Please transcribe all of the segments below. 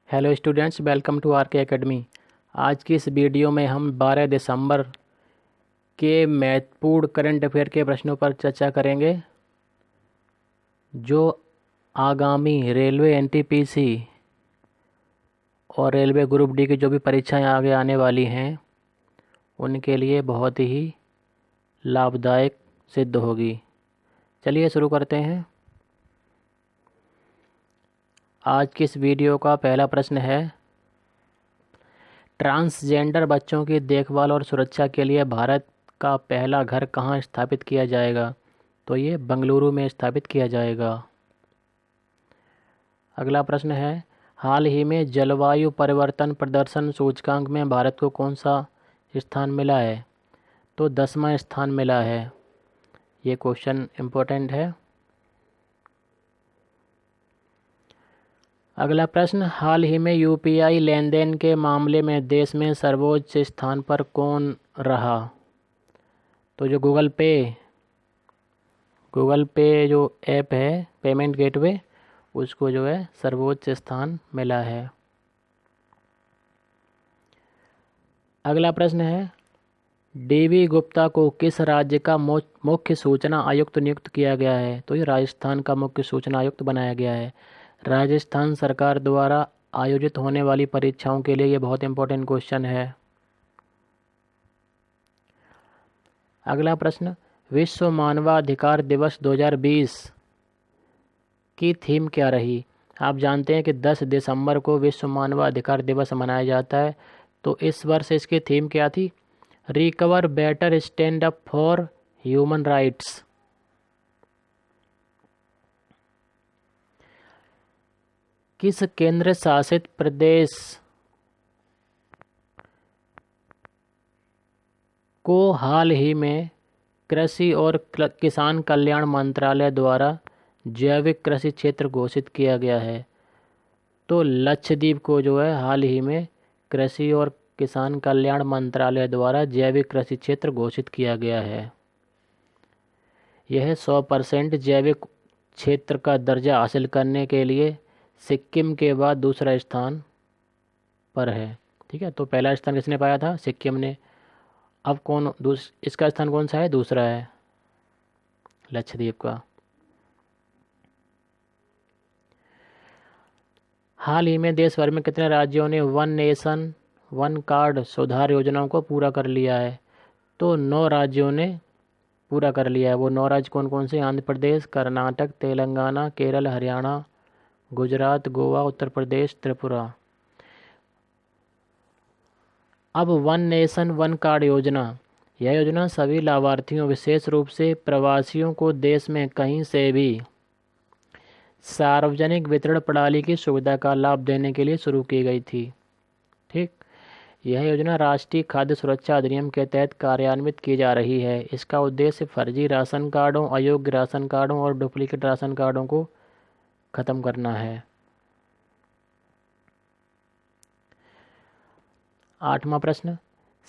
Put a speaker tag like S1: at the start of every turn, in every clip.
S1: Hello students, welcome to R K academy. आज की इस वीडियो में हम 12 दिसंबर के महत्वपूर्ण करंट अफेयर के प्रश्नों पर चर्चा करेंगे। जो आगामी रेलवे एनटीपीसी और रेलवे ग्रुप डी की जो भी परीक्षाएं आगे आने वाली हैं उनके लिए बहुत ही लाभदायक सिद्ध होगी। चलिए शुरू करते हैं। आज की इस वीडियो का पहला प्रश्न है, ट्रांसजेंडर बच्चों की देखभाल और सुरक्षा के लिए भारत का पहला घर कहाँ स्थापित किया जाएगा? तो ये बेंगलुरु में स्थापित किया जाएगा। अगला प्रश्न है, हाल ही में जलवायु परिवर्तन प्रदर्शन सूचकांक में भारत को कौन सा स्थान मिला है? तो 10वां स्थान मिला है। ये क्वेश्चन इम्पोर्टेंट है। अगला प्रश्न, हाल ही में यूपीआई लेन देन के मामले में देश में सर्वोच्च स्थान पर कौन रहा? तो जो गूगल पे जो ऐप है पेमेंट गेटवे, उसको जो है सर्वोच्च स्थान मिला है। अगला प्रश्न है, डीवी गुप्ता को किस राज्य का मुख्य सूचना आयुक्त नियुक्त किया गया है? तो ये राजस्थान का मुख्य सूचना आयुक्त बनाया गया है। राजस्थान सरकार द्वारा आयोजित होने वाली परीक्षाओं के लिए ये बहुत इंपॉर्टेंट क्वेश्चन है। अगला प्रश्न, विश्व मानवाधिकार दिवस 2020 की थीम क्या रही? आप जानते हैं कि 10 दिसंबर को विश्व मानवाधिकार दिवस मनाया जाता है, तो इस वर्ष इसकी थीम क्या थी? Recover better stand up for human rights. किस केंद्र शासित प्रदेश को हाल ही में कृषि और किसान कल्याण मंत्रालय द्वारा जैविक कृषि क्षेत्र घोषित किया गया है? तो लक्षद्वीप को जो है हाल ही में कृषि और किसान कल्याण मंत्रालय द्वारा जैविक कृषि क्षेत्र घोषित किया गया है। यह 100% जैविक क्षेत्र का दर्जा हासिल करने के लिए सिक्किम के बाद दूसरा स्थान पर है। ठीक है, तो पहला स्थान किसने पाया था? सिक्किम ने। अब इसका स्थान कौन सा है? दूसरा है, लक्षद्वीप का। हाल ही में देश भर में कितने राज्यों ने वन नेशन वन कार्ड सुधार योजनाओं को पूरा कर लिया है? तो 9 राज्यों ने पूरा कर लिया है। वो 9 राज्य कौन कौन से? आंध्र प्रदेश, कर्नाटक, तेलंगाना, केरल, हरियाणा, गुजरात, गोवा, उत्तर प्रदेश, त्रिपुरा। अब वन नेशन वन कार्ड योजना, यह योजना सभी लाभार्थियों विशेष रूप से प्रवासियों को देश में कहीं से भी सार्वजनिक वितरण प्रणाली की सुविधा का लाभ देने के लिए शुरू की गई थी। ठीक, यह योजना राष्ट्रीय खाद्य सुरक्षा अधिनियम के तहत कार्यान्वित की जा रही है। इसका उद्देश्य फर्जी राशन कार्डों, अयोग्य राशन कार्डों और डुप्लीकेट राशन कार्डों को खत्म करना है। 8वां प्रश्न,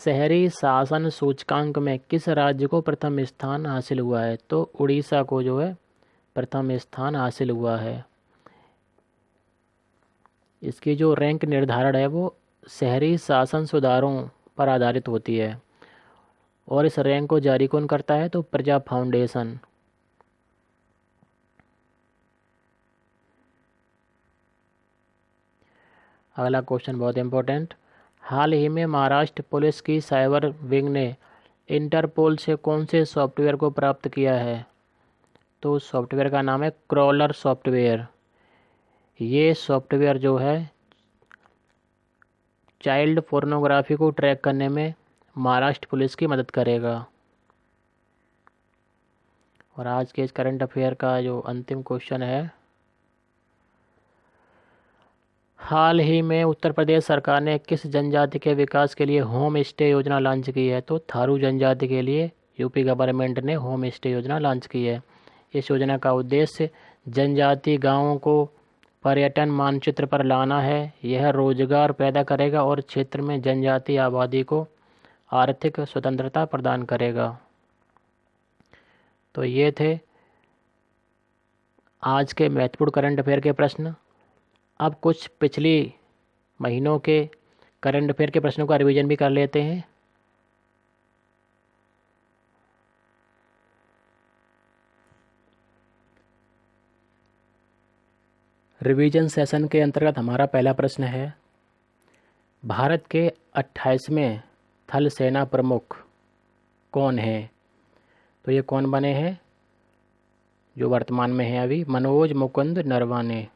S1: शहरी शासन सूचकांक में किस राज्य को प्रथम स्थान हासिल हुआ है? तो उड़ीसा को जो है प्रथम स्थान हासिल हुआ है। इसकी जो रैंक निर्धारण है वो शहरी शासन सुधारों पर आधारित होती है, और इस रैंक को जारी कौन करता है? तो प्रजा फाउंडेशन। अगला क्वेश्चन बहुत इंपॉर्टेंट, हाल ही में महाराष्ट्र पुलिस की साइबर विंग ने इंटरपोल से कौन से सॉफ्टवेयर को प्राप्त किया है? तो उस सॉफ्टवेयर का नाम है क्रॉलर सॉफ्टवेयर। ये सॉफ्टवेयर जो है चाइल्ड पोर्नोग्राफी को ट्रैक करने में महाराष्ट्र पुलिस की मदद करेगा। और आज के इस करंट अफेयर का जो अंतिम क्वेश्चन है, हाल ही में उत्तर प्रदेश सरकार ने किस जनजाति के विकास के लिए होम स्टे योजना लॉन्च की है? तो थारू जनजाति के लिए यूपी गवर्नमेंट ने होम स्टे योजना लॉन्च की है। इस योजना का उद्देश्य जनजाति गांवों को पर्यटन मानचित्र पर लाना है। यह रोजगार पैदा करेगा और क्षेत्र में जनजाति आबादी को आर्थिक स्वतंत्रता प्रदान करेगा। तो ये थे आज के महत्वपूर्ण करंट अफेयर के प्रश्न। अब कुछ पिछली महीनों के करंट अफेयर के प्रश्नों का रिवीजन भी कर लेते हैं। रिवीजन सेशन के अंतर्गत हमारा पहला प्रश्न है, भारत के 28वें थल सेना प्रमुख कौन है? तो ये कौन बने हैं? जो वर्तमान में है अभी, मनोज मुकुंद नरवाने।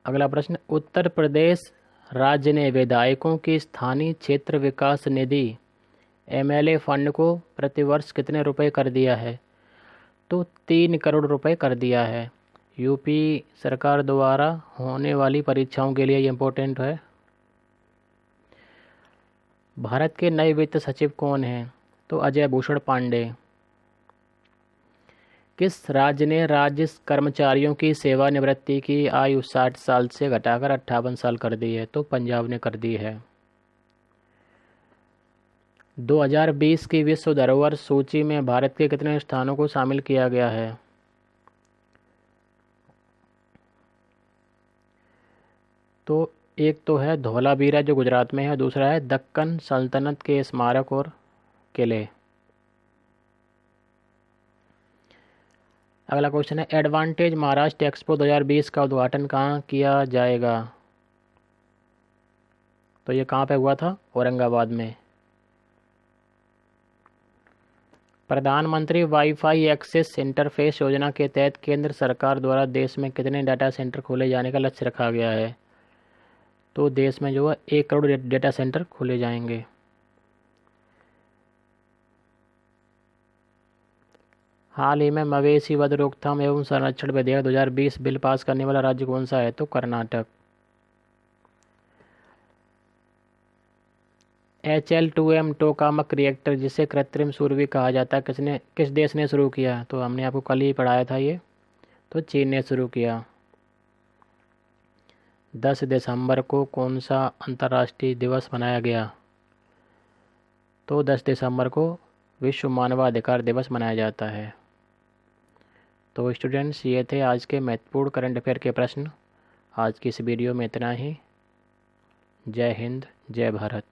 S1: अगला प्रश्न, उत्तर प्रदेश राज्य ने विधायकों की स्थानीय क्षेत्र विकास निधि एमएलए फंड को प्रतिवर्ष कितने रुपए कर दिया है? तो 3 करोड़ रुपए कर दिया है। यूपी सरकार द्वारा होने वाली परीक्षाओं के लिए ये इम्पोर्टेंट है। भारत के नए वित्त सचिव कौन हैं? तो अजय भूषण पांडे। किस राज्य ने राज्य कर्मचारियों की सेवानिवृत्ति की आयु 60 साल से घटाकर 58 साल कर दी है? तो पंजाब ने कर दी है। 2020 की विश्व धरोहर सूची में भारत के कितने स्थानों को शामिल किया गया है? तो एक तो है धौलावीरा जो गुजरात में है, दूसरा है दक्कन सल्तनत के स्मारक और किले। अगला क्वेश्चन है, एडवांटेज महाराष्ट्र एक्सपो 2020 का उद्घाटन कहाँ किया जाएगा? तो ये कहाँ पे हुआ था? औरंगाबाद में। प्रधानमंत्री वाईफाई एक्सेस इंटरफेस योजना के तहत केंद्र सरकार द्वारा देश में कितने डाटा सेंटर खोले जाने का लक्ष्य रखा गया है? तो देश में जो है 1 करोड़ डेटा सेंटर खोले जाएंगे। हाल ही में मवेशी वध रोकथाम एवं संरक्षण विधेयक 2020 बिल पास करने वाला राज्य कौन सा है? तो कर्नाटक। HL2M टोकामक रिएक्टर जिसे कृत्रिम सूर्य भी कहा जाता है किस देश ने शुरू किया? तो हमने आपको कल ही पढ़ाया था ये। तो चीन ने शुरू किया। 10 दिसंबर को कौन सा अंतर्राष्ट्रीय दिवस मनाया गया? तो 10 दिसंबर को विश्व मानवाधिकार दिवस मनाया जाता है। तो स्टूडेंट्स, ये थे आज के महत्वपूर्ण करंट अफेयर के प्रश्न। आज की इस वीडियो में इतना ही। जय हिंद, जय भारत।